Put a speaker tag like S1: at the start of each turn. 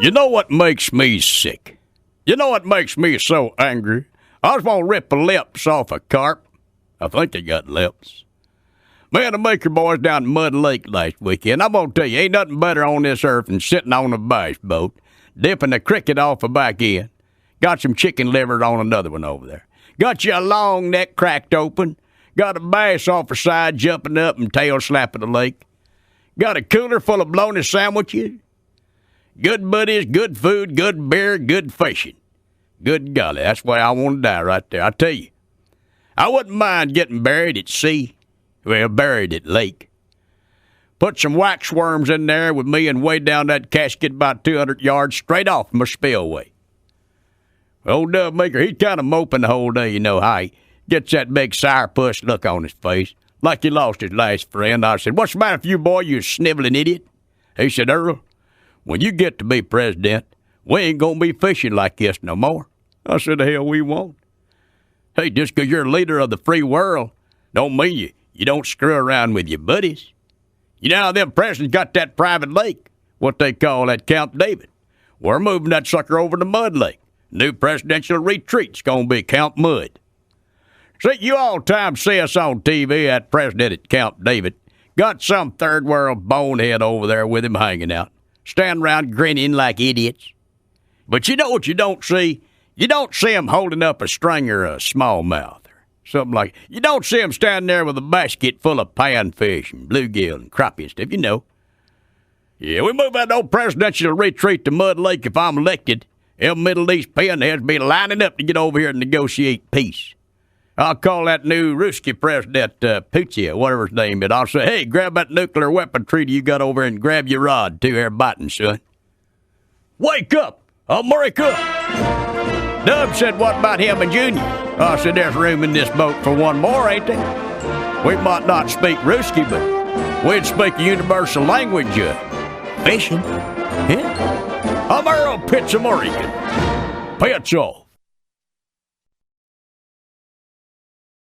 S1: You know what makes me sick? You know what makes me so angry? I was going to rip the lips off a carp. I think they got lips. Man, the Maker boys down in Mud Lake last weekend. I'm going to tell you, ain't nothing better on this earth than sitting on a bass boat, dipping the cricket off the back end. Got some chicken liver on another one over there. Got you a long neck cracked open. Got a bass off the side jumping up and tail slapping the lake. Got a cooler full of bologna sandwiches. Good buddies, good food, good beer, good fishing. Good golly, that's why I want to die right there. I tell you, I wouldn't mind getting buried at sea. Well, buried at lake. Put some wax worms in there with me and weigh down that casket about 200 yards straight off my spillway. Old Dove Maker, he's kind of moping the whole day, you know how he gets that big sourpuss look on his face, like he lost his last friend. I said, "What's the matter with you, boy, you sniveling idiot?" He said, "Earl, when you get to be president, we ain't going to be fishing like this no more." I said, "The hell we won't." Hey, just 'cause you're leader of the free world don't mean you don't screw around with your buddies. You know how them presidents got that private lake, what they call that Camp David. We're moving that sucker over to Mud Lake. New presidential retreat's going to be Camp Mud. See, you all time see us on TV, that president at Camp David. Got some third world bonehead over there with him hanging out. Stand around grinning like idiots. But you know what you don't see? You don't see him holding up a string or a smallmouth or something like that. You don't see him standing there with a basket full of panfish and bluegill and crappie and stuff, you know. Yeah, we move that old presidential retreat to Mud Lake if I'm elected. Them Middle East pinheads be lining up to get over here and negotiate peace. I'll call that new Ruski president Putia, whatever his name is. I'll say, "Hey, grab that nuclear weapon treaty you got over and grab your rod, too, here biting, son. Wake up! America!" Dub said, "What about him and Junior?" I said, "There's room in this boat for one more, ain't there? We might not speak Ruski, but we'd speak a universal language, fishing. Yeah. I'm Earl Pitts American. Pitts all."